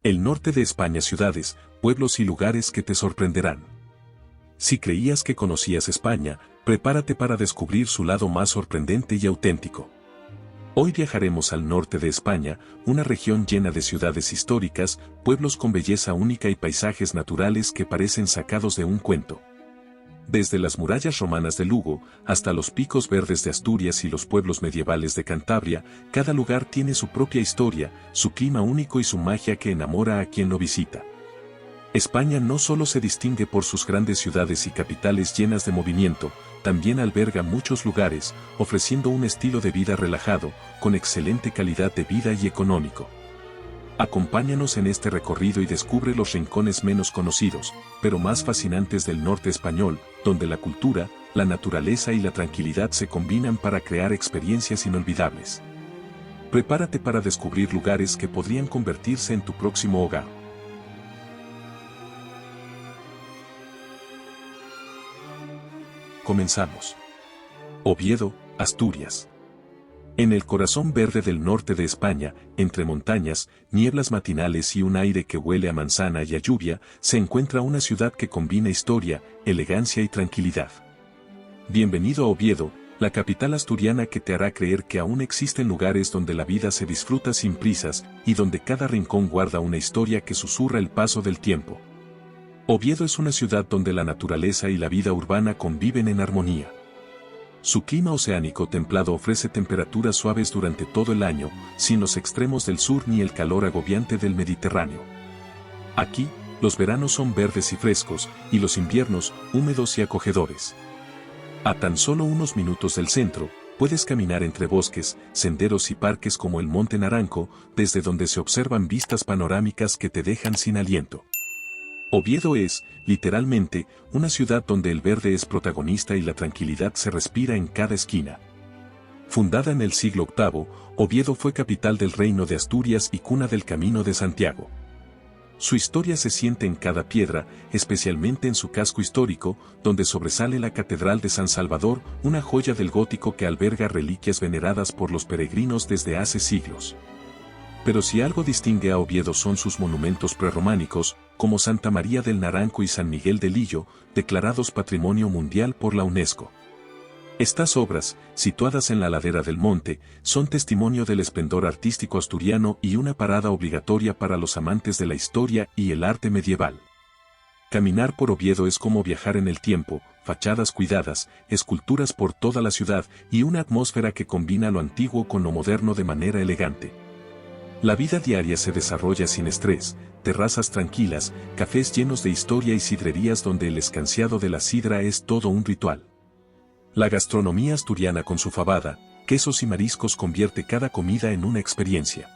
El norte de España, ciudades, pueblos y lugares que te sorprenderán. Si creías que conocías España, prepárate para descubrir su lado más sorprendente y auténtico. Hoy viajaremos al norte de España, una región llena de ciudades históricas, pueblos con belleza única y paisajes naturales que parecen sacados de un cuento. Desde las murallas romanas de Lugo, hasta los picos verdes de Asturias y los pueblos medievales de Cantabria, cada lugar tiene su propia historia, su clima único y su magia que enamora a quien lo visita. España no solo se distingue por sus grandes ciudades y capitales llenas de movimiento, también alberga muchos lugares, ofreciendo un estilo de vida relajado, con excelente calidad de vida y económico. Acompáñanos en este recorrido y descubre los rincones menos conocidos, pero más fascinantes del norte español, donde la cultura, la naturaleza y la tranquilidad se combinan para crear experiencias inolvidables. Prepárate para descubrir lugares que podrían convertirse en tu próximo hogar. Comenzamos. Oviedo, Asturias. En el corazón verde del norte de España, entre montañas, nieblas matinales y un aire que huele a manzana y a lluvia, se encuentra una ciudad que combina historia, elegancia y tranquilidad. Bienvenido a Oviedo, la capital asturiana que te hará creer que aún existen lugares donde la vida se disfruta sin prisas y donde cada rincón guarda una historia que susurra el paso del tiempo. Oviedo es una ciudad donde la naturaleza y la vida urbana conviven en armonía. Su clima oceánico templado ofrece temperaturas suaves durante todo el año, sin los extremos del sur ni el calor agobiante del Mediterráneo. Aquí, los veranos son verdes y frescos, y los inviernos, húmedos y acogedores. A tan solo unos minutos del centro, puedes caminar entre bosques, senderos y parques como el Monte Naranco, desde donde se observan vistas panorámicas que te dejan sin aliento. Oviedo es, literalmente, una ciudad donde el verde es protagonista y la tranquilidad se respira en cada esquina. Fundada en el siglo VIII, Oviedo fue capital del Reino de Asturias y cuna del Camino de Santiago. Su historia se siente en cada piedra, especialmente en su casco histórico, donde sobresale la Catedral de San Salvador, una joya del gótico que alberga reliquias veneradas por los peregrinos desde hace siglos. Pero si algo distingue a Oviedo son sus monumentos prerrománicos, como Santa María del Naranco y San Miguel de Lillo, declarados Patrimonio Mundial por la UNESCO. Estas obras, situadas en la ladera del monte, son testimonio del esplendor artístico asturiano y una parada obligatoria para los amantes de la historia y el arte medieval. Caminar por Oviedo es como viajar en el tiempo, fachadas cuidadas, esculturas por toda la ciudad y una atmósfera que combina lo antiguo con lo moderno de manera elegante. La vida diaria se desarrolla sin estrés, terrazas tranquilas, cafés llenos de historia y sidrerías donde el escanciado de la sidra es todo un ritual. La gastronomía asturiana con su fabada, quesos y mariscos convierte cada comida en una experiencia.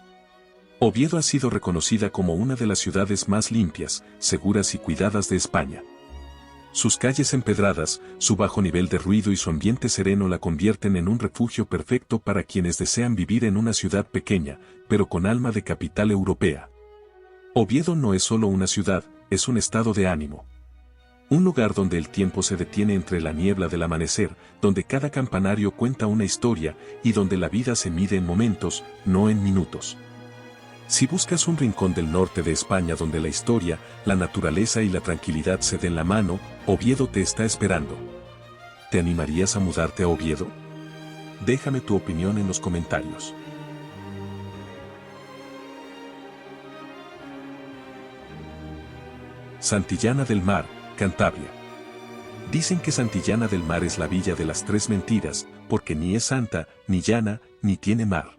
Oviedo ha sido reconocida como una de las ciudades más limpias, seguras y cuidadas de España. Sus calles empedradas, su bajo nivel de ruido y su ambiente sereno la convierten en un refugio perfecto para quienes desean vivir en una ciudad pequeña, pero con alma de capital europea. Oviedo no es solo una ciudad, es un estado de ánimo. Un lugar donde el tiempo se detiene entre la niebla del amanecer, donde cada campanario cuenta una historia y donde la vida se mide en momentos, no en minutos. Si buscas un rincón del norte de España donde la historia, la naturaleza y la tranquilidad se den la mano, Oviedo te está esperando. ¿Te animarías a mudarte a Oviedo? Déjame tu opinión en los comentarios. Santillana del Mar, Cantabria. Dicen que Santillana del Mar es la villa de las tres mentiras, porque ni es santa, ni llana, ni tiene mar.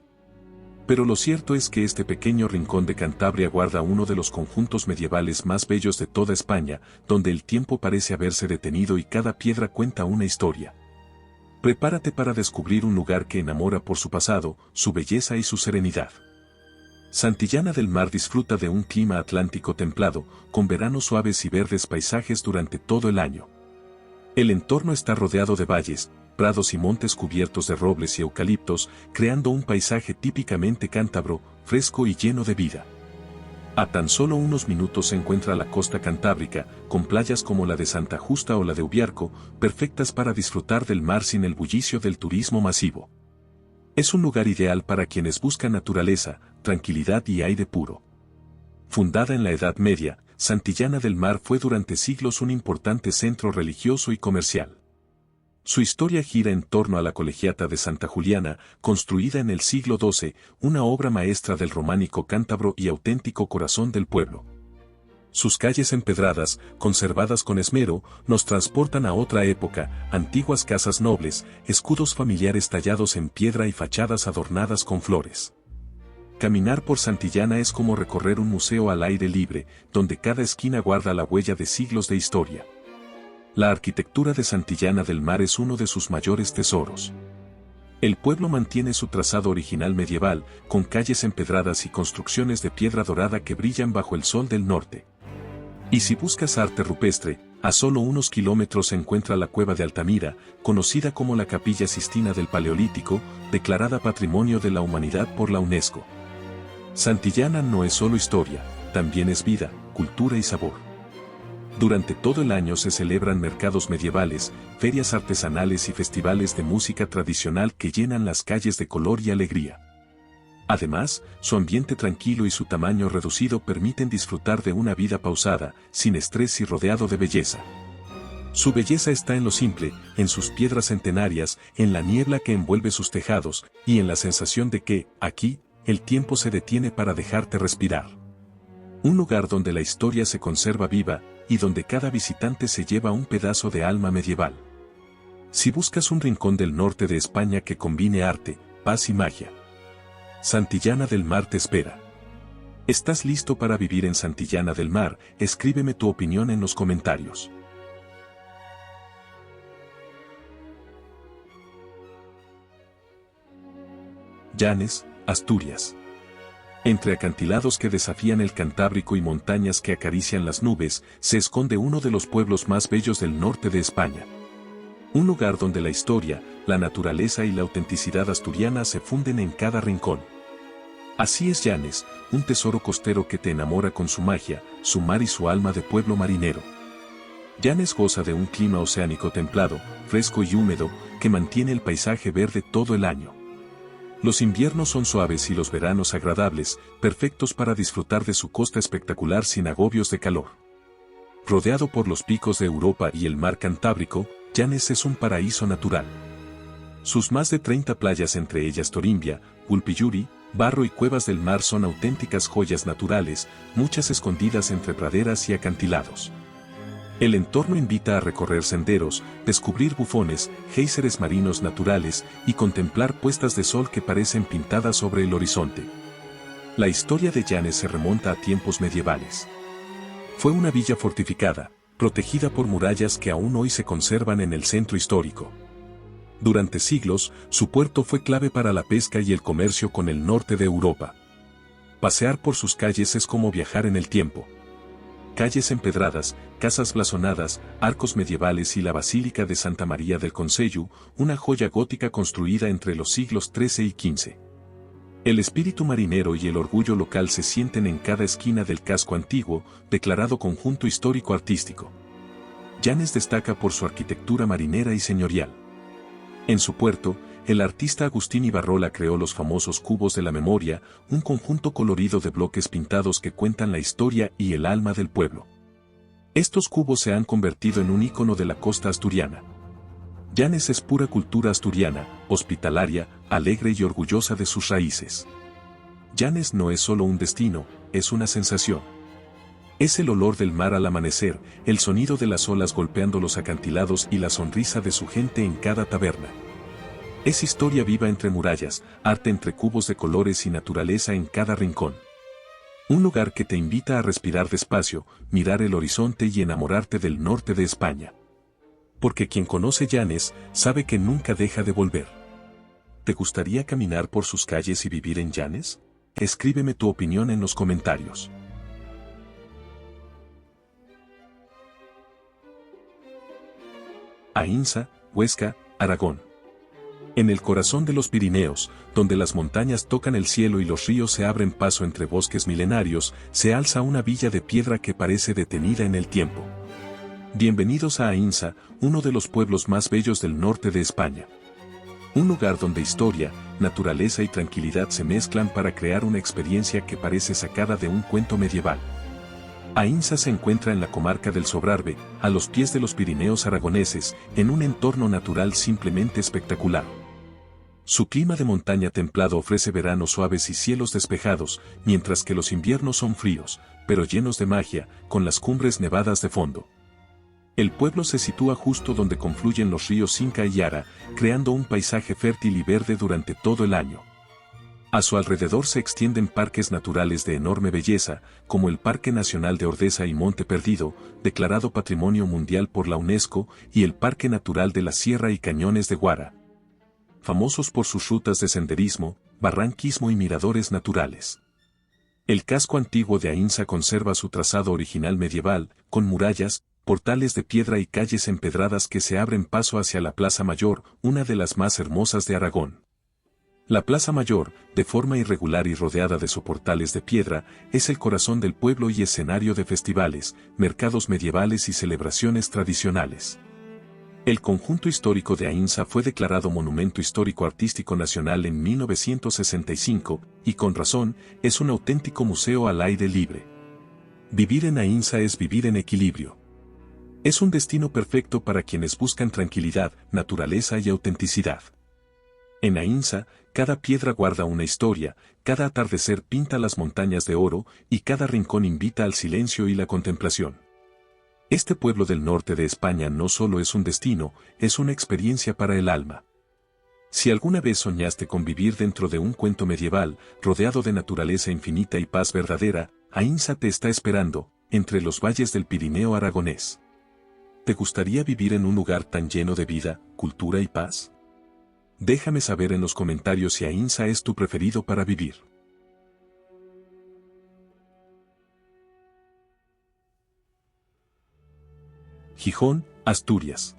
Pero lo cierto es que este pequeño rincón de Cantabria guarda uno de los conjuntos medievales más bellos de toda España, donde el tiempo parece haberse detenido y cada piedra cuenta una historia. Prepárate para descubrir un lugar que enamora por su pasado, su belleza y su serenidad. Santillana del Mar disfruta de un clima atlántico templado, con veranos suaves y verdes paisajes durante todo el año. El entorno está rodeado de valles, prados y montes cubiertos de robles y eucaliptos, creando un paisaje típicamente cántabro, fresco y lleno de vida. A tan solo unos minutos se encuentra la costa cantábrica, con playas como la de Santa Justa o la de Ubiarco, perfectas para disfrutar del mar sin el bullicio del turismo masivo. Es un lugar ideal para quienes buscan naturaleza, tranquilidad y aire puro. Fundada en la Edad Media, Santillana del Mar fue durante siglos un importante centro religioso y comercial. Su historia gira en torno a la Colegiata de Santa Juliana, construida en el siglo XII, una obra maestra del románico cántabro y auténtico corazón del pueblo. Sus calles empedradas, conservadas con esmero, nos transportan a otra época, antiguas casas nobles, escudos familiares tallados en piedra y fachadas adornadas con flores. Caminar por Santillana es como recorrer un museo al aire libre, donde cada esquina guarda la huella de siglos de historia. La arquitectura de Santillana del Mar es uno de sus mayores tesoros. El pueblo mantiene su trazado original medieval, con calles empedradas y construcciones de piedra dorada que brillan bajo el sol del norte. Y si buscas arte rupestre, a solo unos kilómetros se encuentra la Cueva de Altamira, conocida como la Capilla Sistina del Paleolítico, declarada Patrimonio de la Humanidad por la UNESCO. Santillana no es solo historia, también es vida, cultura y sabor. Durante todo el año se celebran mercados medievales, ferias artesanales y festivales de música tradicional que llenan las calles de color y alegría. Además, su ambiente tranquilo y su tamaño reducido permiten disfrutar de una vida pausada, sin estrés y rodeado de belleza. Su belleza está en lo simple, en sus piedras centenarias, en la niebla que envuelve sus tejados, y en la sensación de que, aquí, el tiempo se detiene para dejarte respirar. Un lugar donde la historia se conserva viva, y donde cada visitante se lleva un pedazo de alma medieval. Si buscas un rincón del norte de España que combine arte, paz y magia, Santillana del Mar te espera. ¿Estás listo para vivir en Santillana del Mar? Escríbeme tu opinión en los comentarios. Llanes, Asturias. Entre acantilados que desafían el Cantábrico y montañas que acarician las nubes, se esconde uno de los pueblos más bellos del norte de España. Un lugar donde la historia, la naturaleza y la autenticidad asturiana se funden en cada rincón. Así es Llanes, un tesoro costero que te enamora con su magia, su mar y su alma de pueblo marinero. Llanes goza de un clima oceánico templado, fresco y húmedo, que mantiene el paisaje verde todo el año. Los inviernos son suaves y los veranos agradables, perfectos para disfrutar de su costa espectacular sin agobios de calor. Rodeado por los picos de Europa y el mar Cantábrico, Llanes es un paraíso natural. Sus más de 30 playas, entre ellas Torimbia, Gulpiyuri, Barro y Cuevas del Mar, son auténticas joyas naturales, muchas escondidas entre praderas y acantilados. El entorno invita a recorrer senderos, descubrir bufones, géiseres marinos naturales y contemplar puestas de sol que parecen pintadas sobre el horizonte. La historia de Llanes se remonta a tiempos medievales. Fue una villa fortificada, protegida por murallas que aún hoy se conservan en el centro histórico. Durante siglos, su puerto fue clave para la pesca y el comercio con el norte de Europa. Pasear por sus calles es como viajar en el tiempo. Calles empedradas, casas blasonadas, arcos medievales y la Basílica de Santa María del Concello, una joya gótica construida entre los siglos XIII y XV. El espíritu marinero y el orgullo local se sienten en cada esquina del casco antiguo, declarado conjunto histórico-artístico. Llanes destaca por su arquitectura marinera y señorial. En su puerto, el artista Agustín Ibarrola creó los famosos cubos de la memoria, un conjunto colorido de bloques pintados que cuentan la historia y el alma del pueblo. Estos cubos se han convertido en un ícono de la costa asturiana. Llanes es pura cultura asturiana, hospitalaria, alegre y orgullosa de sus raíces. Llanes no es solo un destino, es una sensación. Es el olor del mar al amanecer, el sonido de las olas golpeando los acantilados y la sonrisa de su gente en cada taberna. Es historia viva entre murallas, arte entre cubos de colores y naturaleza en cada rincón. Un lugar que te invita a respirar despacio, mirar el horizonte y enamorarte del norte de España. Porque quien conoce Llanes, sabe que nunca deja de volver. ¿Te gustaría caminar por sus calles y vivir en Llanes? Escríbeme tu opinión en los comentarios. Aínsa, Huesca, Aragón. En el corazón de los Pirineos, donde las montañas tocan el cielo y los ríos se abren paso entre bosques milenarios, se alza una villa de piedra que parece detenida en el tiempo. Bienvenidos a Aínsa, uno de los pueblos más bellos del norte de España. Un lugar donde historia, naturaleza y tranquilidad se mezclan para crear una experiencia que parece sacada de un cuento medieval. Aínsa se encuentra en la comarca del Sobrarbe, a los pies de los Pirineos aragoneses, en un entorno natural simplemente espectacular. Su clima de montaña templado ofrece veranos suaves y cielos despejados, mientras que los inviernos son fríos, pero llenos de magia, con las cumbres nevadas de fondo. El pueblo se sitúa justo donde confluyen los ríos Inca y Yara, creando un paisaje fértil y verde durante todo el año. A su alrededor se extienden parques naturales de enorme belleza, como el Parque Nacional de Ordesa y Monte Perdido, declarado Patrimonio Mundial por la UNESCO, y el Parque Natural de la Sierra y Cañones de Guara, famosos por sus rutas de senderismo, barranquismo y miradores naturales. El casco antiguo de Aínsa conserva su trazado original medieval, con murallas, portales de piedra y calles empedradas que se abren paso hacia la Plaza Mayor, una de las más hermosas de Aragón. La Plaza Mayor, de forma irregular y rodeada de soportales de piedra, es el corazón del pueblo y escenario de festivales, mercados medievales y celebraciones tradicionales. El conjunto histórico de Aínsa fue declarado Monumento Histórico Artístico Nacional en 1965, y con razón, es un auténtico museo al aire libre. Vivir en Aínsa es vivir en equilibrio. Es un destino perfecto para quienes buscan tranquilidad, naturaleza y autenticidad. En Aínsa, cada piedra guarda una historia, cada atardecer pinta las montañas de oro, y cada rincón invita al silencio y la contemplación. Este pueblo del norte de España no solo es un destino, es una experiencia para el alma. Si alguna vez soñaste con vivir dentro de un cuento medieval, rodeado de naturaleza infinita y paz verdadera, Aínsa te está esperando, entre los valles del Pirineo aragonés. ¿Te gustaría vivir en un lugar tan lleno de vida, cultura y paz? Déjame saber en los comentarios si Aínsa es tu preferido para vivir. Gijón, Asturias.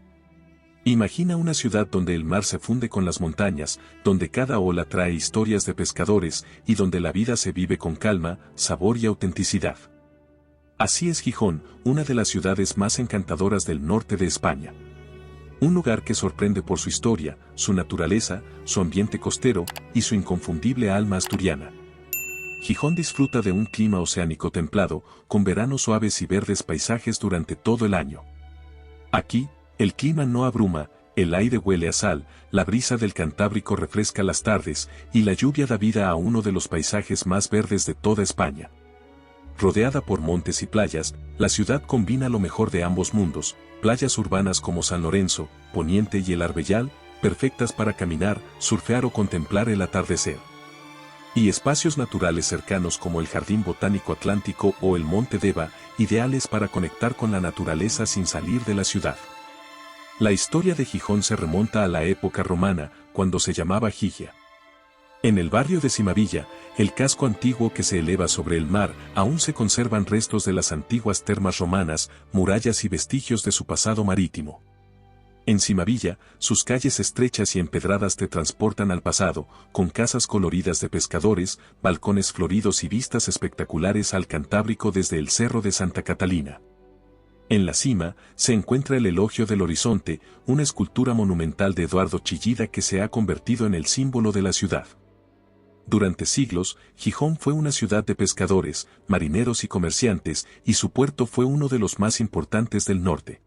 Imagina una ciudad donde el mar se funde con las montañas, donde cada ola trae historias de pescadores y donde la vida se vive con calma, sabor y autenticidad. Así es Gijón, una de las ciudades más encantadoras del norte de España. Un lugar que sorprende por su historia, su naturaleza, su ambiente costero y su inconfundible alma asturiana. Gijón disfruta de un clima oceánico templado, con veranos suaves y verdes paisajes durante todo el año. Aquí, el clima no abruma, el aire huele a sal, la brisa del Cantábrico refresca las tardes, y la lluvia da vida a uno de los paisajes más verdes de toda España. Rodeada por montes y playas, la ciudad combina lo mejor de ambos mundos, playas urbanas como San Lorenzo, Poniente y el Arbellal, perfectas para caminar, surfear o contemplar el atardecer. Y espacios naturales cercanos como el Jardín Botánico Atlántico o el Monte Deva, ideales para conectar con la naturaleza sin salir de la ciudad. La historia de Gijón se remonta a la época romana, cuando se llamaba Gigia. En el barrio de Cimavilla, el casco antiguo que se eleva sobre el mar, aún se conservan restos de las antiguas termas romanas, murallas y vestigios de su pasado marítimo. En Cimavilla, sus calles estrechas y empedradas te transportan al pasado, con casas coloridas de pescadores, balcones floridos y vistas espectaculares al Cantábrico desde el Cerro de Santa Catalina. En la cima, se encuentra el Elogio del Horizonte, una escultura monumental de Eduardo Chillida que se ha convertido en el símbolo de la ciudad. Durante siglos, Gijón fue una ciudad de pescadores, marineros y comerciantes, y su puerto fue uno de los más importantes del norte.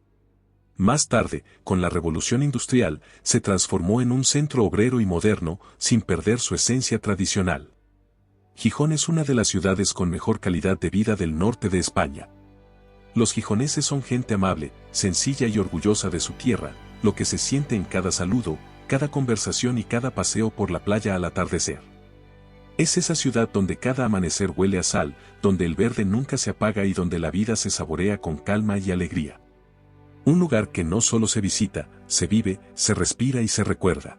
Más tarde, con la Revolución Industrial, se transformó en un centro obrero y moderno, sin perder su esencia tradicional. Gijón es una de las ciudades con mejor calidad de vida del norte de España. Los gijoneses son gente amable, sencilla y orgullosa de su tierra, lo que se siente en cada saludo, cada conversación y cada paseo por la playa al atardecer. Es esa ciudad donde cada amanecer huele a sal, donde el verde nunca se apaga y donde la vida se saborea con calma y alegría. Un lugar que no solo se visita, se vive, se respira y se recuerda.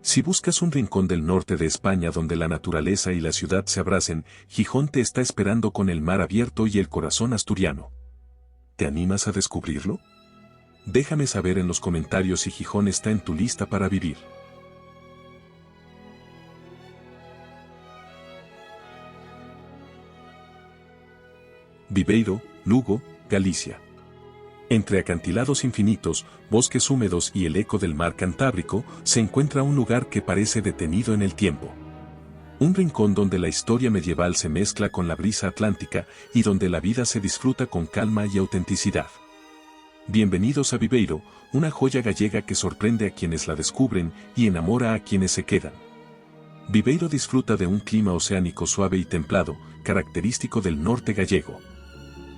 Si buscas un rincón del norte de España donde la naturaleza y la ciudad se abracen, Gijón te está esperando con el mar abierto y el corazón asturiano. ¿Te animas a descubrirlo? Déjame saber en los comentarios si Gijón está en tu lista para vivir. Viveiro, Lugo, Galicia. Entre acantilados infinitos, bosques húmedos y el eco del mar Cantábrico, se encuentra un lugar que parece detenido en el tiempo. Un rincón donde la historia medieval se mezcla con la brisa atlántica y donde la vida se disfruta con calma y autenticidad. Bienvenidos a Viveiro, una joya gallega que sorprende a quienes la descubren y enamora a quienes se quedan. Viveiro disfruta de un clima oceánico suave y templado, característico del norte gallego.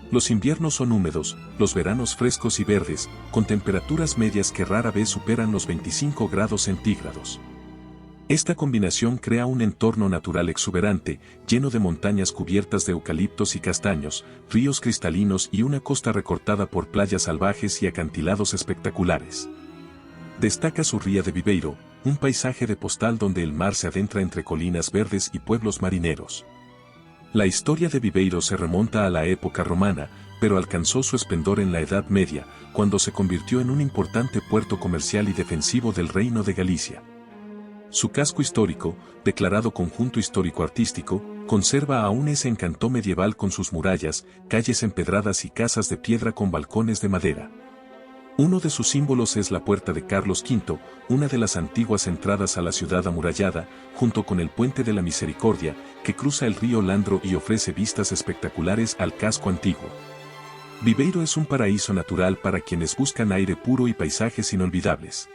Los inviernos son húmedos, los veranos frescos y verdes, con temperaturas medias que rara vez superan los 25 grados centígrados. Esta combinación crea un entorno natural exuberante, lleno de montañas cubiertas de eucaliptos y castaños, ríos cristalinos y una costa recortada por playas salvajes y acantilados espectaculares. Destaca su ría de Viveiro, un paisaje de postal donde el mar se adentra entre colinas verdes y pueblos marineros. La historia de Viveiro se remonta a la época romana, pero alcanzó su esplendor en la Edad Media, cuando se convirtió en un importante puerto comercial y defensivo del Reino de Galicia. Su casco histórico, declarado conjunto histórico-artístico, conserva aún ese encanto medieval con sus murallas, calles empedradas y casas de piedra con balcones de madera. Uno de sus símbolos es la Puerta de Carlos V, una de las antiguas entradas a la ciudad amurallada, junto con el Puente de la Misericordia, que cruza el río Landro y ofrece vistas espectaculares al casco antiguo. Viveiro es un paraíso natural para quienes buscan aire puro y paisajes inolvidables.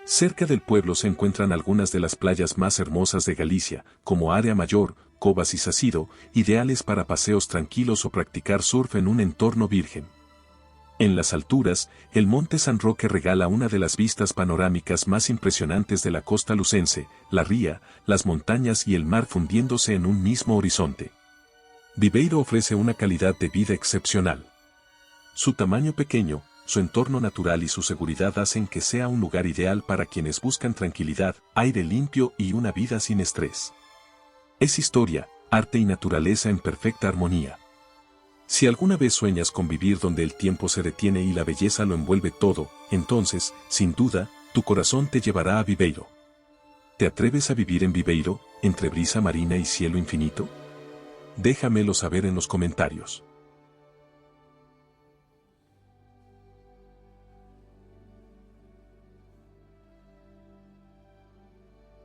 Cerca del pueblo se encuentran algunas de las playas más hermosas de Galicia, como Área Mayor, Covas y Sacido, ideales para paseos tranquilos o practicar surf en un entorno virgen. En las alturas, el Monte San Roque regala una de las vistas panorámicas más impresionantes de la costa lucense, la ría, las montañas y el mar fundiéndose en un mismo horizonte. Viveiro ofrece una calidad de vida excepcional. Su tamaño pequeño, su entorno natural y su seguridad hacen que sea un lugar ideal para quienes buscan tranquilidad, aire limpio y una vida sin estrés. Es historia, arte y naturaleza en perfecta armonía. Si alguna vez sueñas con vivir donde el tiempo se detiene y la belleza lo envuelve todo, entonces, sin duda, tu corazón te llevará a Viveiro. ¿Te atreves a vivir en Viveiro, entre brisa marina y cielo infinito? Déjamelo saber en los comentarios.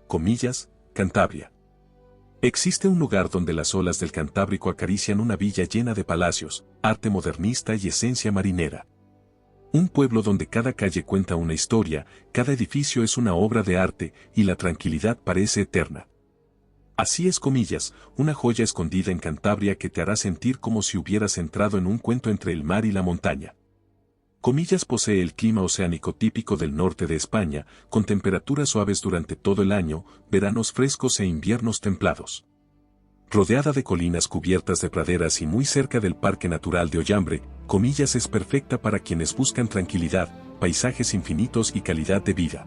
Comillas, Cantabria. Existe un lugar donde las olas del Cantábrico acarician una villa llena de palacios, arte modernista y esencia marinera. Un pueblo donde cada calle cuenta una historia, cada edificio es una obra de arte y la tranquilidad parece eterna. Así es Comillas, una joya escondida en Cantabria que te hará sentir como si hubieras entrado en un cuento entre el mar y la montaña. Comillas posee el clima oceánico típico del norte de España, con temperaturas suaves durante todo el año, veranos frescos e inviernos templados. Rodeada de colinas cubiertas de praderas y muy cerca del Parque Natural de Ollambre, Comillas es perfecta para quienes buscan tranquilidad, paisajes infinitos y calidad de vida.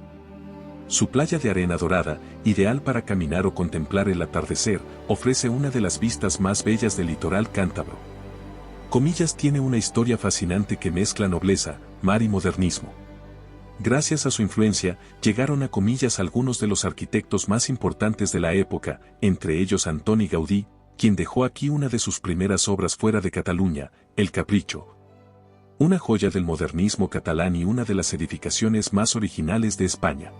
Su playa de arena dorada, ideal para caminar o contemplar el atardecer, ofrece una de las vistas más bellas del litoral cántabro. Comillas tiene una historia fascinante que mezcla nobleza, mar y modernismo. Gracias a su influencia, llegaron a Comillas algunos de los arquitectos más importantes de la época, entre ellos Antoni Gaudí, quien dejó aquí una de sus primeras obras fuera de Cataluña, El Capricho. Una joya del modernismo catalán y una de las edificaciones más originales de España.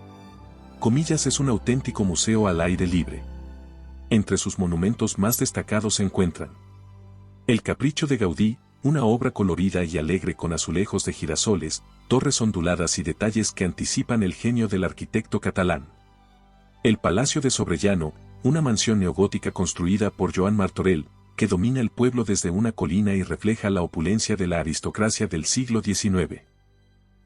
Comillas es un auténtico museo al aire libre. Entre sus monumentos más destacados se encuentran El Capricho de Gaudí, una obra colorida y alegre con azulejos de girasoles, torres onduladas y detalles que anticipan el genio del arquitecto catalán. El Palacio de Sobrellano, una mansión neogótica construida por Joan Martorell, que domina el pueblo desde una colina y refleja la opulencia de la aristocracia del siglo XIX.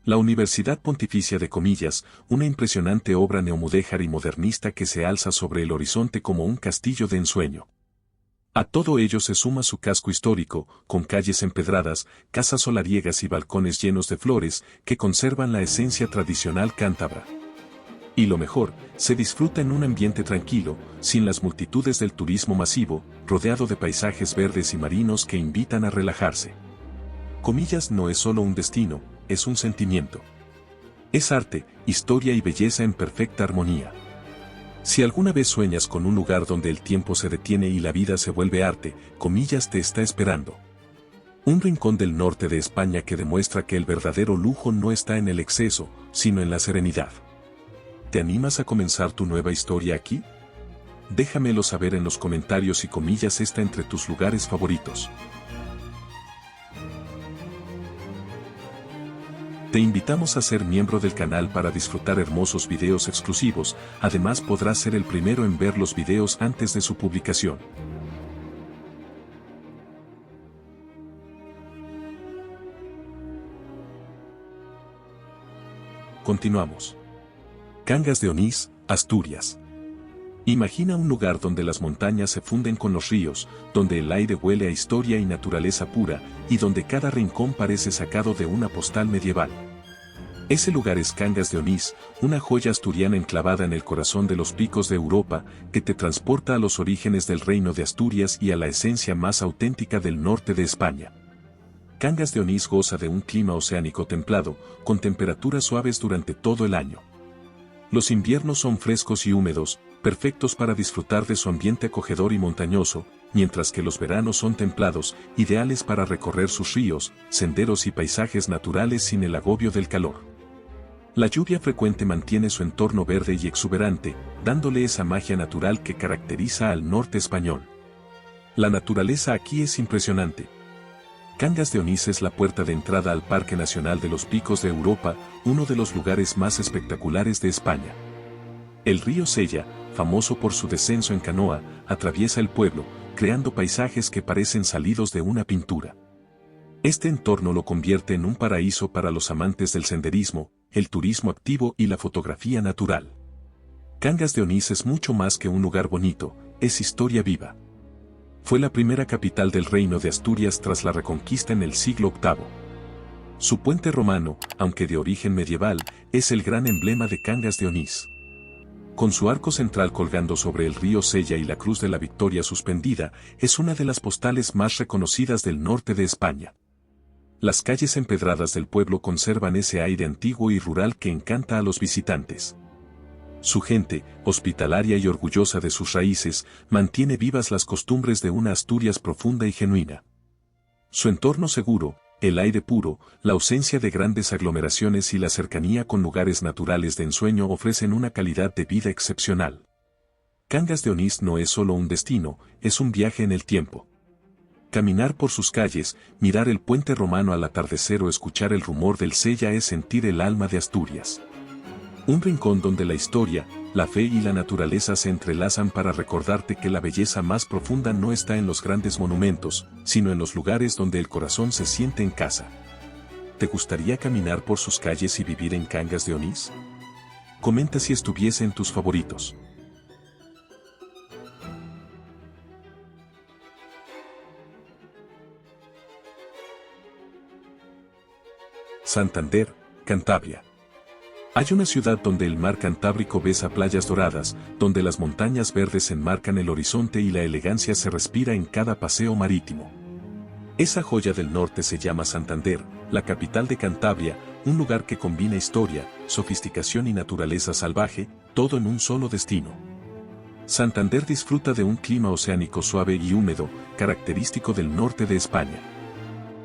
La Universidad Pontificia de Comillas, una impresionante obra neomudéjar y modernista que se alza sobre el horizonte como un castillo de ensueño. A todo ello se suma su casco histórico, con calles empedradas, casas solariegas y balcones llenos de flores, que conservan la esencia tradicional cántabra. Y lo mejor, se disfruta en un ambiente tranquilo, sin las multitudes del turismo masivo, rodeado de paisajes verdes y marinos que invitan a relajarse. Comillas no es solo un destino, es un sentimiento. Es arte, historia y belleza en perfecta armonía. Si alguna vez sueñas con un lugar donde el tiempo se detiene y la vida se vuelve arte, Comillas te está esperando. Un rincón del norte de España que demuestra que el verdadero lujo no está en el exceso, sino en la serenidad. ¿Te animas a comenzar tu nueva historia aquí? Déjamelo saber en los comentarios y comillas esta entre tus lugares favoritos. Te invitamos a ser miembro del canal para disfrutar hermosos videos exclusivos, además podrás ser el primero en ver los videos antes de su publicación. Continuamos. Cangas de Onís, Asturias. Imagina un lugar donde las montañas se funden con los ríos, donde el aire huele a historia y naturaleza pura, y donde cada rincón parece sacado de una postal medieval. Ese lugar es Cangas de Onís, una joya asturiana enclavada en el corazón de los picos de Europa, que te transporta a los orígenes del reino de Asturias y a la esencia más auténtica del norte de España. Cangas de Onís goza de un clima oceánico templado, con temperaturas suaves durante todo el año. Los inviernos son frescos y húmedos, perfectos para disfrutar de su ambiente acogedor y montañoso, mientras que los veranos son templados, ideales para recorrer sus ríos, senderos y paisajes naturales sin el agobio del calor. La lluvia frecuente mantiene su entorno verde y exuberante, dándole esa magia natural que caracteriza al norte español. La naturaleza aquí es impresionante. Cangas de Onís es la puerta de entrada al Parque Nacional de los Picos de Europa, uno de los lugares más espectaculares de España. El río Sella, famoso por su descenso en canoa, atraviesa el pueblo, creando paisajes que parecen salidos de una pintura. Este entorno lo convierte en un paraíso para los amantes del senderismo, el turismo activo y la fotografía natural. Cangas de Onís es mucho más que un lugar bonito, es historia viva. Fue la primera capital del reino de Asturias tras la reconquista en el siglo VIII. Su puente romano, aunque de origen medieval, es el gran emblema de Cangas de Onís. Con su arco central colgando sobre el río Sella y la Cruz de la Victoria suspendida, es una de las postales más reconocidas del norte de España. Las calles empedradas del pueblo conservan ese aire antiguo y rural que encanta a los visitantes. Su gente, hospitalaria y orgullosa de sus raíces, mantiene vivas las costumbres de una Asturias profunda y genuina. Su entorno seguro, el aire puro, la ausencia de grandes aglomeraciones y la cercanía con lugares naturales de ensueño ofrecen una calidad de vida excepcional. Cangas de Onís no es solo un destino, es un viaje en el tiempo. Caminar por sus calles, mirar el puente romano al atardecer o escuchar el rumor del Sella es sentir el alma de Asturias. Un rincón donde la historia, la fe y la naturaleza se entrelazan para recordarte que la belleza más profunda no está en los grandes monumentos, sino en los lugares donde el corazón se siente en casa. ¿Te gustaría caminar por sus calles y vivir en Cangas de Onís? Comenta si estuviese en tus favoritos. Santander, Cantabria. Hay una ciudad donde el mar Cantábrico besa playas doradas, donde las montañas verdes enmarcan el horizonte y la elegancia se respira en cada paseo marítimo. Esa joya del norte se llama Santander, la capital de Cantabria, un lugar que combina historia, sofisticación y naturaleza salvaje, todo en un solo destino. Santander disfruta de un clima oceánico suave y húmedo, característico del norte de España.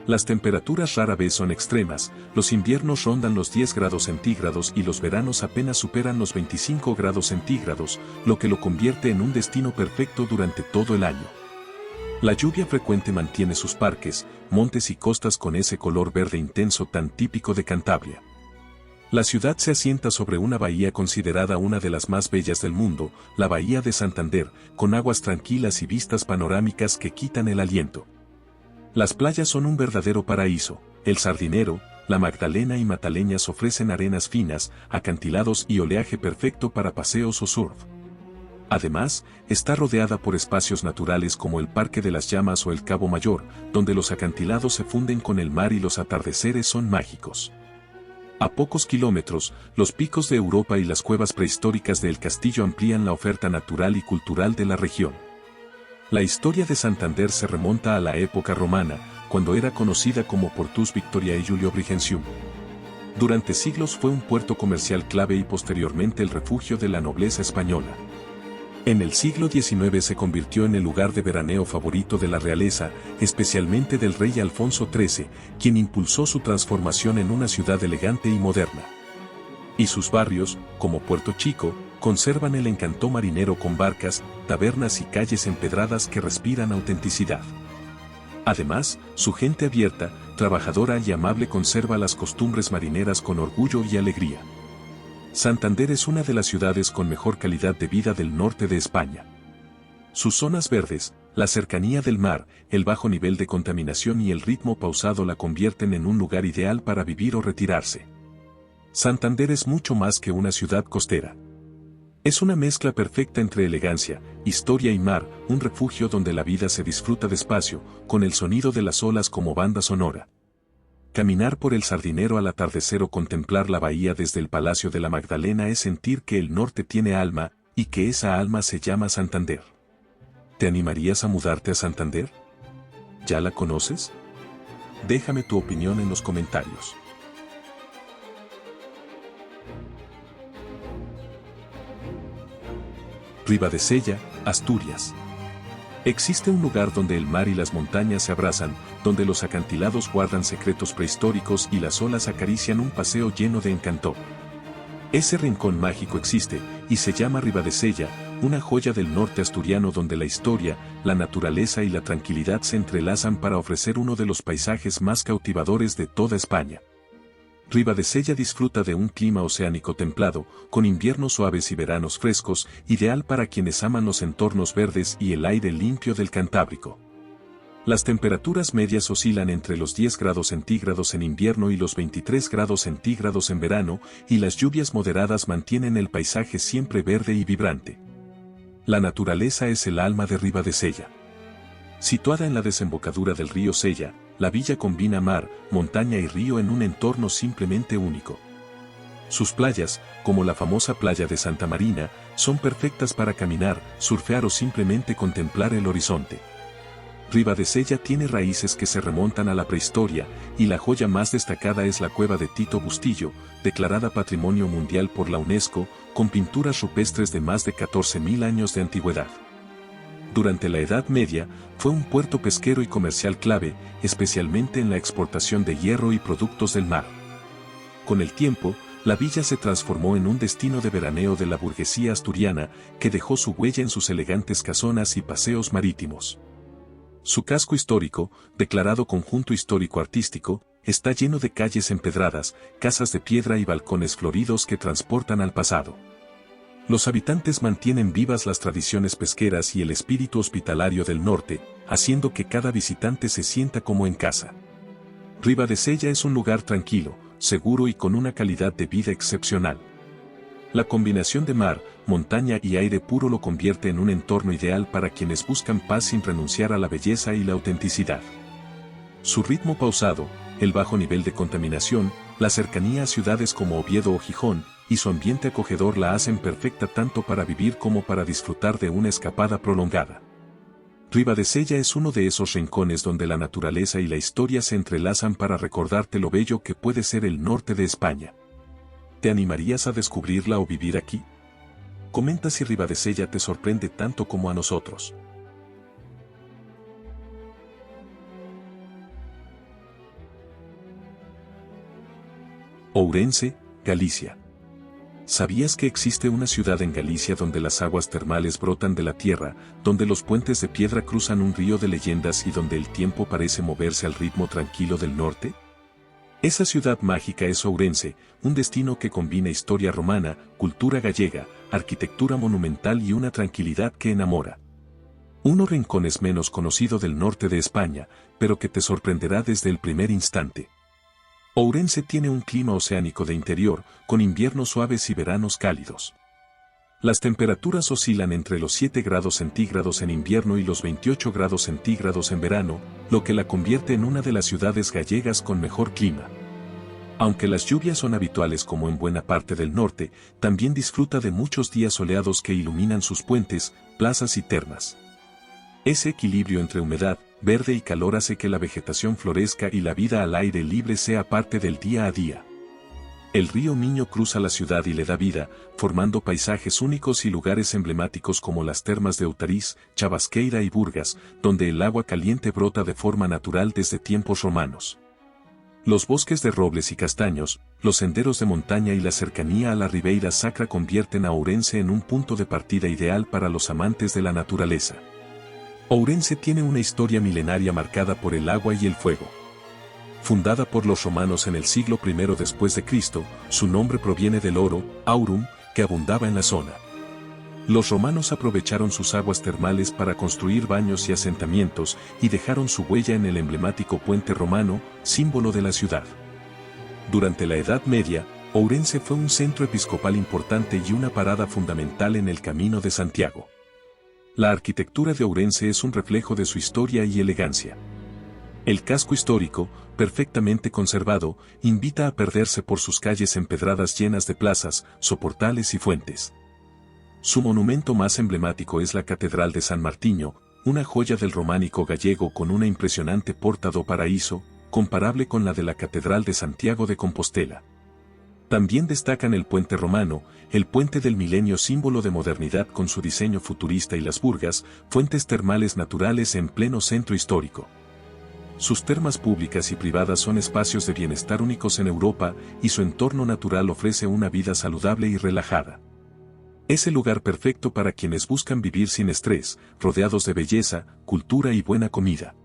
Las temperaturas rara vez son extremas, los inviernos rondan los 10 grados centígrados y los veranos apenas superan los 25 grados centígrados, lo que lo convierte en un destino perfecto durante todo el año. La lluvia frecuente mantiene sus parques, montes y costas con ese color verde intenso tan típico de Cantabria. La ciudad se asienta sobre una bahía considerada una de las más bellas del mundo, la Bahía de Santander, con aguas tranquilas y vistas panorámicas que quitan el aliento. Las playas son un verdadero paraíso, el Sardinero, la Magdalena y Mataleñas ofrecen arenas finas, acantilados y oleaje perfecto para paseos o surf. Además, está rodeada por espacios naturales como el Parque de las Llamas o el Cabo Mayor, donde los acantilados se funden con el mar y los atardeceres son mágicos. A pocos kilómetros, los picos de Europa y las cuevas prehistóricas de El Castillo amplían la oferta natural y cultural de la región. La historia de Santander se remonta a la época romana, cuando era conocida como Portus Victoriae Julio Brigensium. Durante siglos fue un puerto comercial clave y posteriormente el refugio de la nobleza española. En el siglo XIX se convirtió en el lugar de veraneo favorito de la realeza, especialmente del rey Alfonso XIII, quien impulsó su transformación en una ciudad elegante y moderna. Y sus barrios, como Puerto Chico, conservan el encanto marinero con barcas, tabernas y calles empedradas que respiran autenticidad. Además, su gente abierta, trabajadora y amable conserva las costumbres marineras con orgullo y alegría. Santander es una de las ciudades con mejor calidad de vida del norte de España. Sus zonas verdes, la cercanía del mar, el bajo nivel de contaminación y el ritmo pausado la convierten en un lugar ideal para vivir o retirarse. Santander es mucho más que una ciudad costera. Es una mezcla perfecta entre elegancia, historia y mar, un refugio donde la vida se disfruta despacio, con el sonido de las olas como banda sonora. Caminar por el Sardinero al atardecer o contemplar la bahía desde el Palacio de la Magdalena es sentir que el norte tiene alma, y que esa alma se llama Santander. ¿Te animarías a mudarte a Santander? ¿Ya la conoces? Déjame tu opinión en los comentarios. Ribadesella, Asturias. Existe un lugar donde el mar y las montañas se abrazan, donde los acantilados guardan secretos prehistóricos y las olas acarician un paseo lleno de encanto. Ese rincón mágico existe, y se llama Ribadesella, una joya del norte asturiano donde la historia, la naturaleza y la tranquilidad se entrelazan para ofrecer uno de los paisajes más cautivadores de toda España. Ribadesella disfruta de un clima oceánico templado, con inviernos suaves y veranos frescos, ideal para quienes aman los entornos verdes y el aire limpio del Cantábrico. Las temperaturas medias oscilan entre los 10 grados centígrados en invierno y los 23 grados centígrados en verano, y las lluvias moderadas mantienen el paisaje siempre verde y vibrante. La naturaleza es el alma de Ribadesella. Situada en la desembocadura del río Sella, la villa combina mar, montaña y río en un entorno simplemente único. Sus playas, como la famosa playa de Santa Marina, son perfectas para caminar, surfear o simplemente contemplar el horizonte. Ribadesella tiene raíces que se remontan a la prehistoria, y la joya más destacada es la cueva de Tito Bustillo, declarada Patrimonio Mundial por la UNESCO, con pinturas rupestres de más de 14.000 años de antigüedad. Durante la Edad Media, fue un puerto pesquero y comercial clave, especialmente en la exportación de hierro y productos del mar. Con el tiempo, la villa se transformó en un destino de veraneo de la burguesía asturiana, que dejó su huella en sus elegantes casonas y paseos marítimos. Su casco histórico, declarado Conjunto Histórico-Artístico, está lleno de calles empedradas, casas de piedra y balcones floridos que transportan al pasado. Los habitantes mantienen vivas las tradiciones pesqueras y el espíritu hospitalario del norte, haciendo que cada visitante se sienta como en casa. Ribadesella es un lugar tranquilo, seguro y con una calidad de vida excepcional. La combinación de mar, montaña y aire puro lo convierte en un entorno ideal para quienes buscan paz sin renunciar a la belleza y la autenticidad. Su ritmo pausado, el bajo nivel de contaminación, la cercanía a ciudades como Oviedo o Gijón, y su ambiente acogedor la hacen perfecta tanto para vivir como para disfrutar de una escapada prolongada. Ribadesella es uno de esos rincones donde la naturaleza y la historia se entrelazan para recordarte lo bello que puede ser el norte de España. ¿Te animarías a descubrirla o vivir aquí? Comenta si Ribadesella te sorprende tanto como a nosotros. Ourense, Galicia. ¿Sabías que existe una ciudad en Galicia donde las aguas termales brotan de la tierra, donde los puentes de piedra cruzan un río de leyendas y donde el tiempo parece moverse al ritmo tranquilo del norte? Esa ciudad mágica es Ourense, un destino que combina historia romana, cultura gallega, arquitectura monumental y una tranquilidad que enamora. Unos rincones menos conocido del norte de España, pero que te sorprenderá desde el primer instante. Ourense tiene un clima oceánico de interior, con inviernos suaves y veranos cálidos. Las temperaturas oscilan entre los 7 grados centígrados en invierno y los 28 grados centígrados en verano, lo que la convierte en una de las ciudades gallegas con mejor clima. Aunque las lluvias son habituales como en buena parte del norte, también disfruta de muchos días soleados que iluminan sus puentes, plazas y termas. Ese equilibrio entre humedad, verde y calor hace que la vegetación florezca y la vida al aire libre sea parte del día a día. El río Miño cruza la ciudad y le da vida, formando paisajes únicos y lugares emblemáticos como las termas de Outariz, Chabasqueira y Burgas, donde el agua caliente brota de forma natural desde tiempos romanos. Los bosques de robles y castaños, los senderos de montaña y la cercanía a la Ribeira Sacra convierten a Ourense en un punto de partida ideal para los amantes de la naturaleza. Ourense tiene una historia milenaria marcada por el agua y el fuego. Fundada por los romanos en el siglo I después de Cristo, su nombre proviene del oro, aurum, que abundaba en la zona. Los romanos aprovecharon sus aguas termales para construir baños y asentamientos y dejaron su huella en el emblemático puente romano, símbolo de la ciudad. Durante la Edad Media, Ourense fue un centro episcopal importante y una parada fundamental en el Camino de Santiago. La arquitectura de Ourense es un reflejo de su historia y elegancia. El casco histórico, perfectamente conservado, invita a perderse por sus calles empedradas llenas de plazas, soportales y fuentes. Su monumento más emblemático es la Catedral de San Martiño, una joya del románico gallego con una impresionante porta do paraíso, comparable con la de la Catedral de Santiago de Compostela. También destacan el puente romano, el puente del milenio símbolo de modernidad con su diseño futurista y las burgas, fuentes termales naturales en pleno centro histórico. Sus termas públicas y privadas son espacios de bienestar únicos en Europa y su entorno natural ofrece una vida saludable y relajada. Es el lugar perfecto para quienes buscan vivir sin estrés, rodeados de belleza, cultura y buena comida.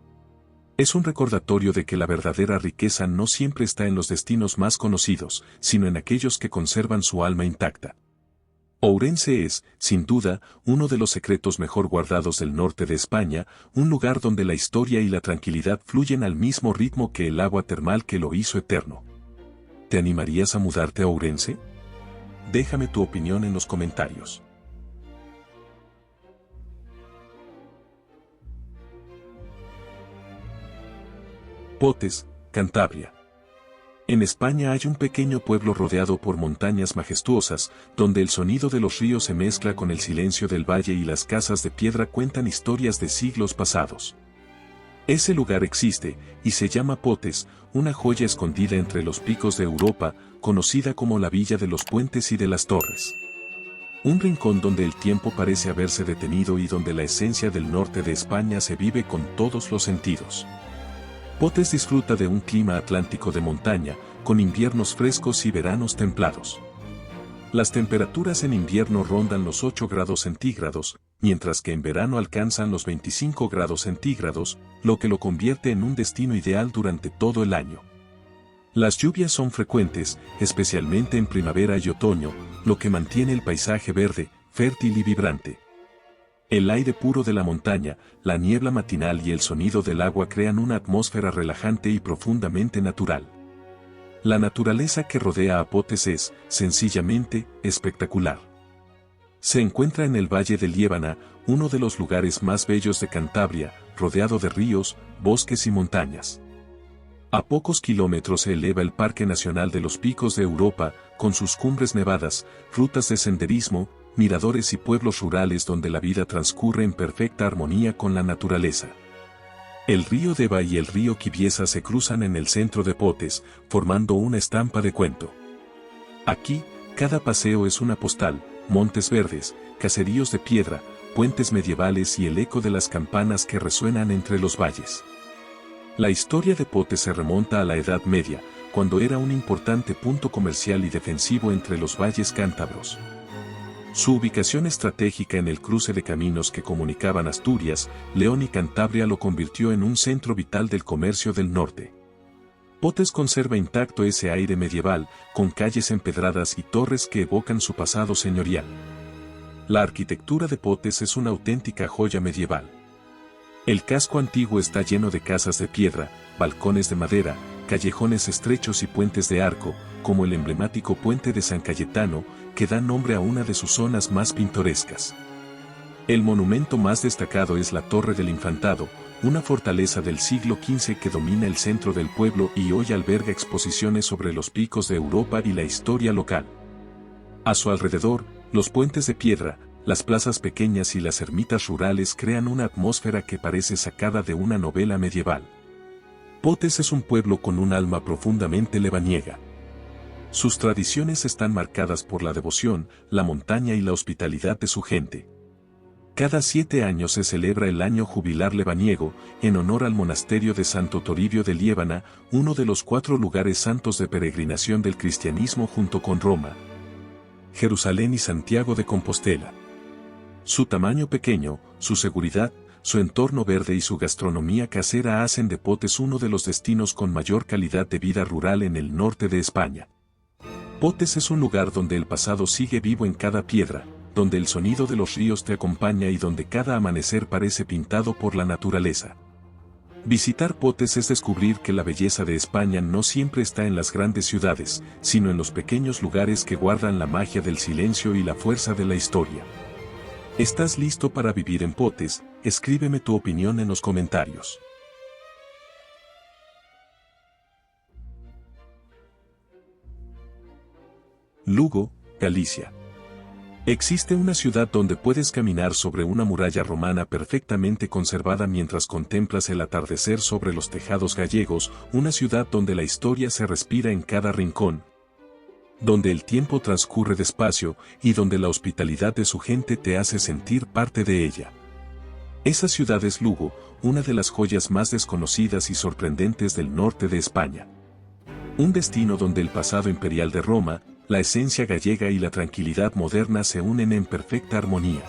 Es un recordatorio de que la verdadera riqueza no siempre está en los destinos más conocidos, sino en aquellos que conservan su alma intacta. Ourense es, sin duda, uno de los secretos mejor guardados del norte de España, un lugar donde la historia y la tranquilidad fluyen al mismo ritmo que el agua termal que lo hizo eterno. ¿Te animarías a mudarte a Ourense? Déjame tu opinión en los comentarios. Potes, Cantabria. En España hay un pequeño pueblo rodeado por montañas majestuosas, donde el sonido de los ríos se mezcla con el silencio del valle y las casas de piedra cuentan historias de siglos pasados. Ese lugar existe, y se llama Potes, una joya escondida entre los picos de Europa, conocida como la Villa de los Puentes y de las Torres. Un rincón donde el tiempo parece haberse detenido y donde la esencia del norte de España se vive con todos los sentidos. Potes disfruta de un clima atlántico de montaña, con inviernos frescos y veranos templados. Las temperaturas en invierno rondan los 8 grados centígrados, mientras que en verano alcanzan los 25 grados centígrados, lo que lo convierte en un destino ideal durante todo el año. Las lluvias son frecuentes, especialmente en primavera y otoño, lo que mantiene el paisaje verde, fértil y vibrante. El aire puro de la montaña, la niebla matinal y el sonido del agua crean una atmósfera relajante y profundamente natural. La naturaleza que rodea a Potes es, sencillamente, espectacular. Se encuentra en el Valle del Liébana, uno de los lugares más bellos de Cantabria, rodeado de ríos, bosques y montañas. A pocos kilómetros se eleva el Parque Nacional de los Picos de Europa, con sus cumbres nevadas, rutas de senderismo, miradores y pueblos rurales donde la vida transcurre en perfecta armonía con la naturaleza. El río Deva y el río Quiviesa se cruzan en el centro de Potes, formando una estampa de cuento. Aquí, cada paseo es una postal, montes verdes, caseríos de piedra, puentes medievales y el eco de las campanas que resuenan entre los valles. La historia de Potes se remonta a la Edad Media, cuando era un importante punto comercial y defensivo entre los valles cántabros. Su ubicación estratégica en el cruce de caminos que comunicaban Asturias, León y Cantabria lo convirtió en un centro vital del comercio del norte. Potes conserva intacto ese aire medieval, con calles empedradas y torres que evocan su pasado señorial. La arquitectura de Potes es una auténtica joya medieval. El casco antiguo está lleno de casas de piedra, balcones de madera, callejones estrechos y puentes de arco, como el emblemático puente de San Cayetano, que da nombre a una de sus zonas más pintorescas. El monumento más destacado es la Torre del Infantado, una fortaleza del siglo XV que domina el centro del pueblo y hoy alberga exposiciones sobre los picos de Europa y la historia local. A su alrededor, los puentes de piedra, las plazas pequeñas y las ermitas rurales crean una atmósfera que parece sacada de una novela medieval. Potes es un pueblo con un alma profundamente lebaniega. Sus tradiciones están marcadas por la devoción, la montaña y la hospitalidad de su gente. Cada 7 años se celebra el año jubilar lebaniego, en honor al monasterio de Santo Toribio de Liébana, uno de los 4 lugares santos de peregrinación del cristianismo junto con Roma, Jerusalén y Santiago de Compostela. Su tamaño pequeño, su seguridad, su entorno verde y su gastronomía casera hacen de Potes uno de los destinos con mayor calidad de vida rural en el norte de España. Potes es un lugar donde el pasado sigue vivo en cada piedra, donde el sonido de los ríos te acompaña y donde cada amanecer parece pintado por la naturaleza. Visitar Potes es descubrir que la belleza de España no siempre está en las grandes ciudades, sino en los pequeños lugares que guardan la magia del silencio y la fuerza de la historia. ¿Estás listo para vivir en Potes? Escríbeme tu opinión en los comentarios. Lugo, Galicia. Existe una ciudad donde puedes caminar sobre una muralla romana perfectamente conservada mientras contemplas el atardecer sobre los tejados gallegos, una ciudad donde la historia se respira en cada rincón, donde el tiempo transcurre despacio y donde la hospitalidad de su gente te hace sentir parte de ella. Esa ciudad es Lugo, una de las joyas más desconocidas y sorprendentes del norte de España. Un destino donde el pasado imperial de Roma, la esencia gallega y la tranquilidad moderna se unen en perfecta armonía.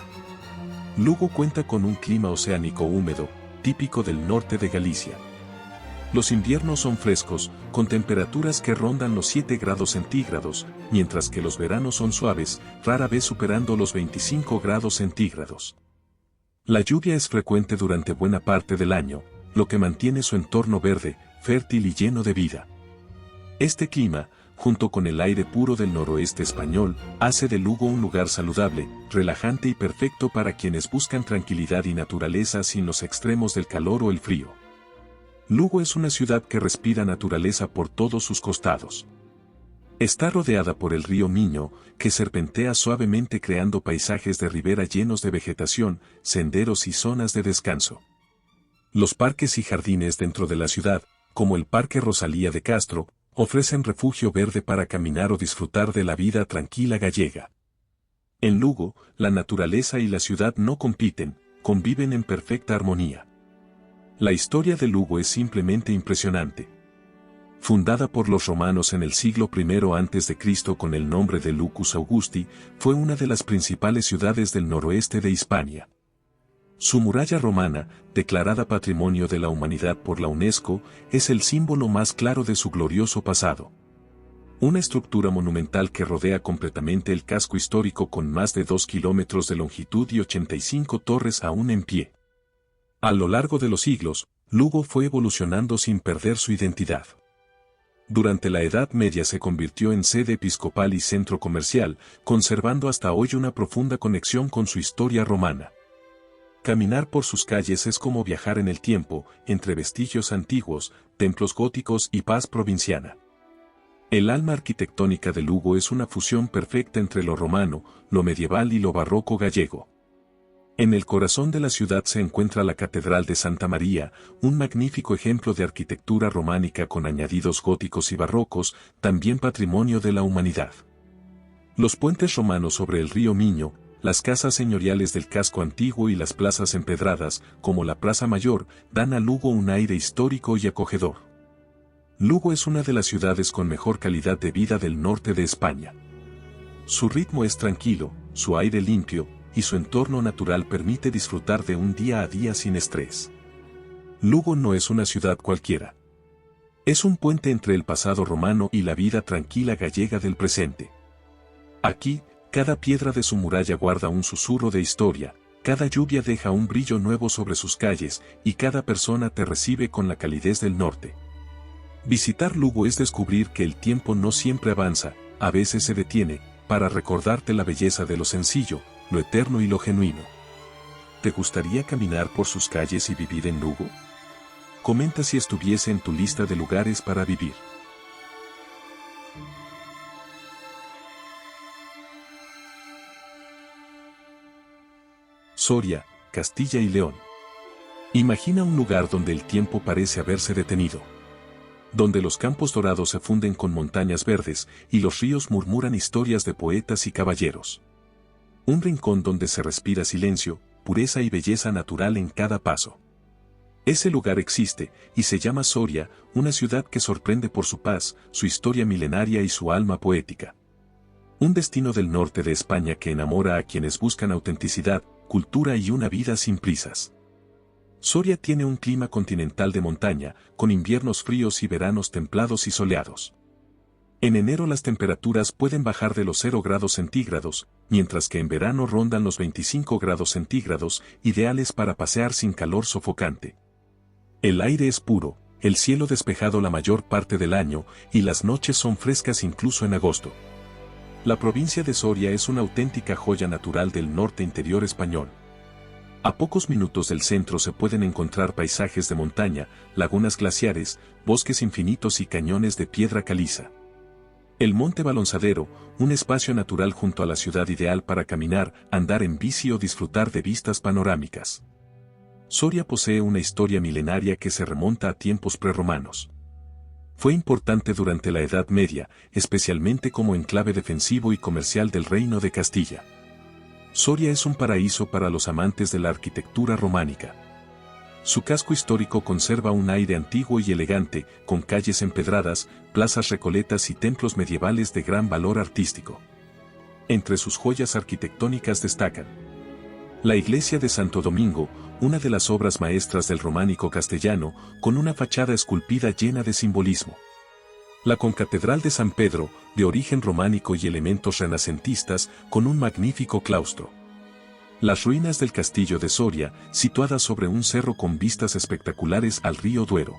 Lugo cuenta con un clima oceánico húmedo, típico del norte de Galicia. Los inviernos son frescos, con temperaturas que rondan los 7 grados centígrados, mientras que los veranos son suaves, rara vez superando los 25 grados centígrados. La lluvia es frecuente durante buena parte del año, lo que mantiene su entorno verde, fértil y lleno de vida. Este clima, junto con el aire puro del noroeste español, hace de Lugo un lugar saludable, relajante y perfecto para quienes buscan tranquilidad y naturaleza sin los extremos del calor o el frío. Lugo es una ciudad que respira naturaleza por todos sus costados. Está rodeada por el río Miño, que serpentea suavemente creando paisajes de ribera llenos de vegetación, senderos y zonas de descanso. Los parques y jardines dentro de la ciudad, como el Parque Rosalía de Castro, ofrecen refugio verde para caminar o disfrutar de la vida tranquila gallega. En Lugo, la naturaleza y la ciudad no compiten, conviven en perfecta armonía. La historia de Lugo es simplemente impresionante. Fundada por los romanos en el siglo I a.C. con el nombre de Lucus Augusti, fue una de las principales ciudades del noroeste de Hispania. Su muralla romana, declarada Patrimonio de la Humanidad por la UNESCO, es el símbolo más claro de su glorioso pasado. Una estructura monumental que rodea completamente el casco histórico con más de 2 kilómetros de longitud y 85 torres aún en pie. A lo largo de los siglos, Lugo fue evolucionando sin perder su identidad. Durante la Edad Media se convirtió en sede episcopal y centro comercial, conservando hasta hoy una profunda conexión con su historia romana. Caminar por sus calles es como viajar en el tiempo, entre vestigios antiguos, templos góticos y paz provinciana. El alma arquitectónica de Lugo es una fusión perfecta entre lo romano, lo medieval y lo barroco gallego. En el corazón de la ciudad se encuentra la Catedral de Santa María, un magnífico ejemplo de arquitectura románica con añadidos góticos y barrocos, también patrimonio de la humanidad. Los puentes romanos sobre el río Miño, las casas señoriales del casco antiguo y las plazas empedradas, como la Plaza Mayor, dan a Lugo un aire histórico y acogedor. Lugo es una de las ciudades con mejor calidad de vida del norte de España. Su ritmo es tranquilo, su aire limpio, y su entorno natural permite disfrutar de un día a día sin estrés. Lugo no es una ciudad cualquiera. Es un puente entre el pasado romano y la vida tranquila gallega del presente. Aquí, cada piedra de su muralla guarda un susurro de historia, cada lluvia deja un brillo nuevo sobre sus calles y cada persona te recibe con la calidez del norte. Visitar Lugo es descubrir que el tiempo no siempre avanza, a veces se detiene, para recordarte la belleza de lo sencillo, lo eterno y lo genuino. ¿Te gustaría caminar por sus calles y vivir en Lugo? Comenta si estuviese en tu lista de lugares para vivir. Soria, Castilla y León. Imagina un lugar donde el tiempo parece haberse detenido. donde los campos dorados se funden con montañas verdes y los ríos murmuran historias de poetas y caballeros. Un rincón donde se respira silencio, pureza y belleza natural en cada paso. Ese lugar existe, y se llama Soria, una ciudad que sorprende por su paz, su historia milenaria y su alma poética. Un destino del norte de España que enamora a quienes buscan autenticidad, cultura y una vida sin prisas. Soria tiene un clima continental de montaña, con inviernos fríos y veranos templados y soleados. En enero las temperaturas pueden bajar de los 0 grados centígrados, mientras que en verano rondan los 25 grados centígrados, ideales para pasear sin calor sofocante. El aire es puro, el cielo despejado la mayor parte del año, y las noches son frescas incluso en agosto. La provincia de Soria es una auténtica joya natural del norte interior español. A pocos minutos del centro se pueden encontrar paisajes de montaña, lagunas glaciares, bosques infinitos y cañones de piedra caliza. El Monte Balonsadero, un espacio natural junto a la ciudad ideal para caminar, andar en bici o disfrutar de vistas panorámicas. Soria posee una historia milenaria que se remonta a tiempos prerromanos. Fue importante durante la Edad Media, especialmente como enclave defensivo y comercial del Reino de Castilla. Soria es un paraíso para los amantes de la arquitectura románica. Su casco histórico conserva un aire antiguo y elegante, con calles empedradas, plazas recoletas y templos medievales de gran valor artístico. Entre sus joyas arquitectónicas destacan la iglesia de Santo Domingo, una de las obras maestras del románico castellano, con una fachada esculpida llena de simbolismo. La concatedral de San Pedro, de origen románico y elementos renacentistas, con un magnífico claustro. Las ruinas del castillo de Soria, situadas sobre un cerro con vistas espectaculares al río Duero.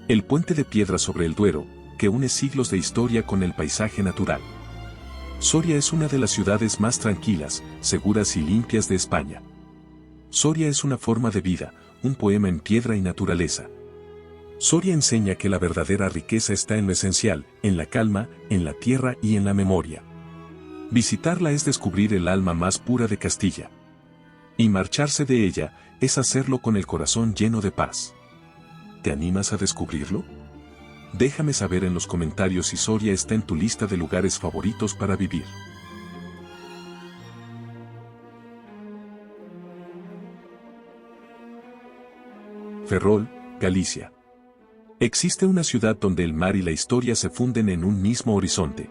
El puente de piedra sobre el Duero, que une siglos de historia con el paisaje natural. Soria es una de las ciudades más tranquilas, seguras y limpias de España. Soria es una forma de vida, un poema en piedra y naturaleza. Soria enseña que la verdadera riqueza está en lo esencial, en la calma, en la tierra y en la memoria. Visitarla es descubrir el alma más pura de Castilla. Y marcharse de ella es hacerlo con el corazón lleno de paz. ¿Te animas a descubrirlo? Déjame saber en los comentarios si Soria está en tu lista de lugares favoritos para vivir. Ferrol, Galicia. Existe una ciudad donde el mar y la historia se funden en un mismo horizonte.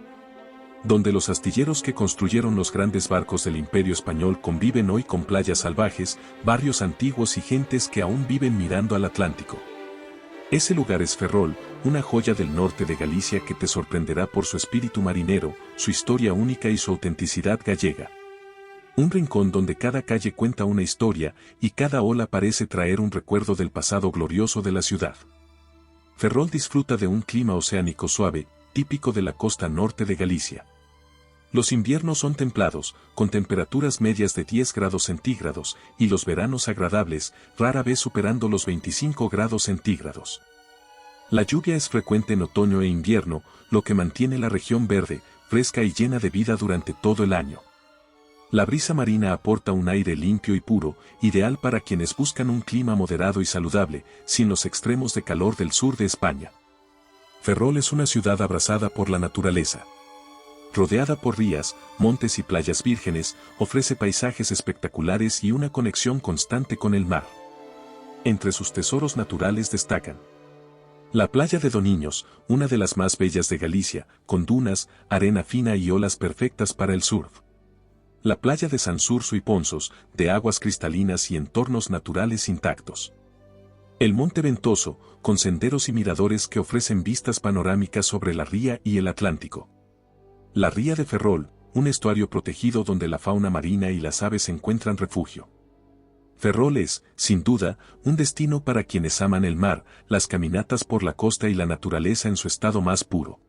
Donde los astilleros que construyeron los grandes barcos del Imperio Español conviven hoy con playas salvajes, barrios antiguos y gentes que aún viven mirando al Atlántico. Ese lugar es Ferrol, una joya del norte de Galicia que te sorprenderá por su espíritu marinero, su historia única y su autenticidad gallega. Un rincón donde cada calle cuenta una historia y cada ola parece traer un recuerdo del pasado glorioso de la ciudad. Ferrol disfruta de un clima oceánico suave, típico de la costa norte de Galicia. Los inviernos son templados, con temperaturas medias de 10 grados centígrados, y los veranos agradables, rara vez superando los 25 grados centígrados. La lluvia es frecuente en otoño e invierno, lo que mantiene la región verde, fresca y llena de vida durante todo el año. La brisa marina aporta un aire limpio y puro, ideal para quienes buscan un clima moderado y saludable, sin los extremos de calor del sur de España. Ferrol es una ciudad abrazada por la naturaleza. Rodeada por rías, montes y playas vírgenes, ofrece paisajes espectaculares y una conexión constante con el mar. Entre sus tesoros naturales destacan la playa de Doniños, una de las más bellas de Galicia, con dunas, arena fina y olas perfectas para el surf. La playa de Sansurso y Ponzos, de aguas cristalinas y entornos naturales intactos. El Monte Ventoso, con senderos y miradores que ofrecen vistas panorámicas sobre la ría y el Atlántico. La ría de Ferrol, un estuario protegido donde la fauna marina y las aves encuentran refugio. Ferrol es, sin duda, un destino para quienes aman el mar, las caminatas por la costa y la naturaleza en su estado más puro.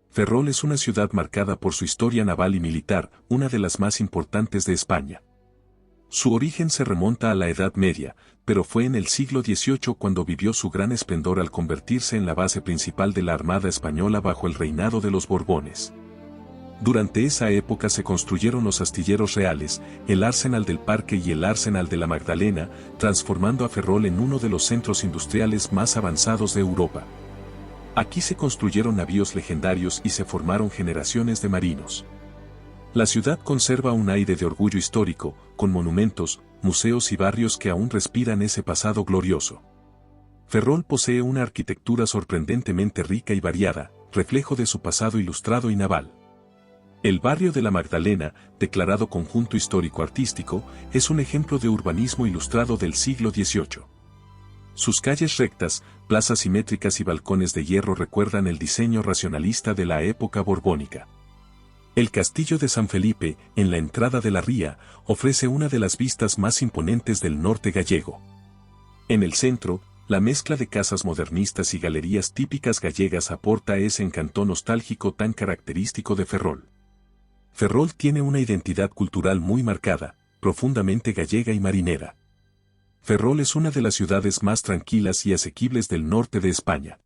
Ferrol es una ciudad marcada por su historia naval y militar, una de las más importantes de España. Su origen se remonta a la Edad Media, pero fue en el siglo XVIII cuando vivió su gran esplendor al convertirse en la base principal de la Armada Española bajo el reinado de los Borbones. Durante esa época se construyeron los astilleros reales, el Arsenal del Parque y el Arsenal de la Magdalena, transformando a Ferrol en uno de los centros industriales más avanzados de Europa. Aquí se construyeron navíos legendarios y se formaron generaciones de marinos. La ciudad conserva un aire de orgullo histórico, con monumentos, museos y barrios que aún respiran ese pasado glorioso. Ferrol posee una arquitectura sorprendentemente rica y variada, reflejo de su pasado ilustrado y naval. El barrio de la Magdalena, declarado conjunto histórico-artístico, es un ejemplo de urbanismo ilustrado del siglo XVIII. Sus calles rectas, plazas simétricas y balcones de hierro recuerdan el diseño racionalista de la época borbónica. El castillo de San Felipe, en la entrada de la ría, ofrece una de las vistas más imponentes del norte gallego. En el centro, la mezcla de casas modernistas y galerías típicas gallegas aporta ese encanto nostálgico tan característico de Ferrol. Ferrol tiene una identidad cultural muy marcada, profundamente gallega y marinera. Ferrol es una de las ciudades más tranquilas y asequibles del norte de España.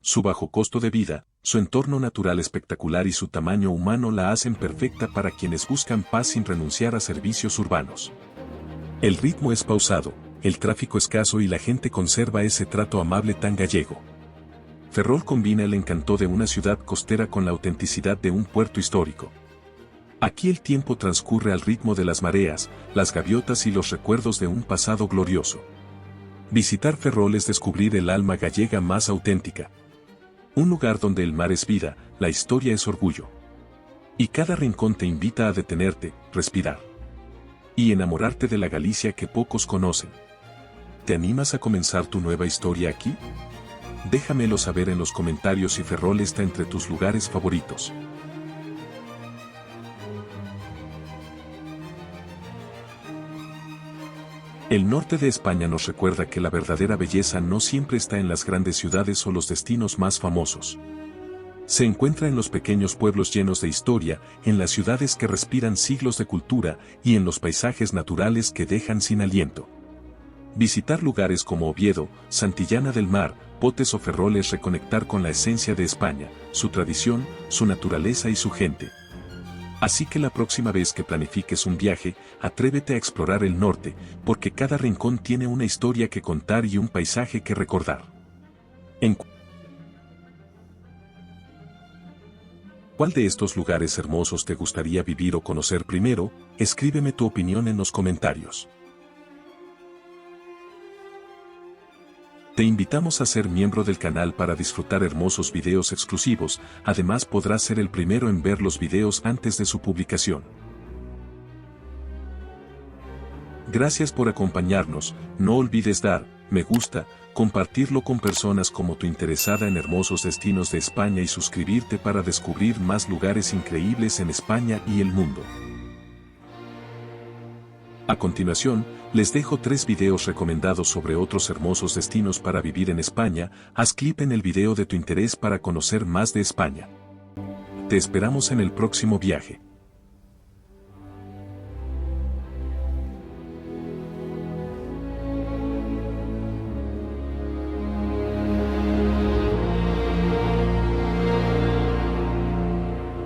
Su bajo costo de vida, su entorno natural espectacular y su tamaño humano la hacen perfecta para quienes buscan paz sin renunciar a servicios urbanos. El ritmo es pausado, el tráfico escaso y la gente conserva ese trato amable tan gallego. Ferrol combina el encanto de una ciudad costera con la autenticidad de un puerto histórico. Aquí el tiempo transcurre al ritmo de las mareas, las gaviotas y los recuerdos de un pasado glorioso. Visitar Ferrol es descubrir el alma gallega más auténtica. Un lugar donde el mar es vida, la historia es orgullo. Y cada rincón te invita a detenerte, respirar. Y enamorarte de la Galicia que pocos conocen. ¿Te animas a comenzar tu nueva historia aquí? Déjamelo saber en los comentarios si Ferrol está entre tus lugares favoritos. El norte de España nos recuerda que la verdadera belleza no siempre está en las grandes ciudades o los destinos más famosos. Se encuentra en los pequeños pueblos llenos de historia, en las ciudades que respiran siglos de cultura y en los paisajes naturales que dejan sin aliento. Visitar lugares como Oviedo, Santillana del Mar, Potes o Ferrol es reconectar con la esencia de España, su tradición, su naturaleza y su gente. Así que la próxima vez que planifiques un viaje, atrévete a explorar el norte, porque cada rincón tiene una historia que contar y un paisaje que recordar. ¿En cuál de estos lugares hermosos te gustaría vivir o conocer primero? Escríbeme tu opinión en los comentarios. Te invitamos a ser miembro del canal para disfrutar hermosos videos exclusivos, además podrás ser el primero en ver los videos antes de su publicación. Gracias por acompañarnos, no olvides dar me gusta, compartirlo con personas como tú interesada en hermosos destinos de España y suscribirte para descubrir más lugares increíbles en España y el mundo. A continuación, les dejo 3 videos recomendados sobre otros hermosos destinos para vivir en España. Haz clic en el video de tu interés para conocer más de España. Te esperamos en el próximo viaje.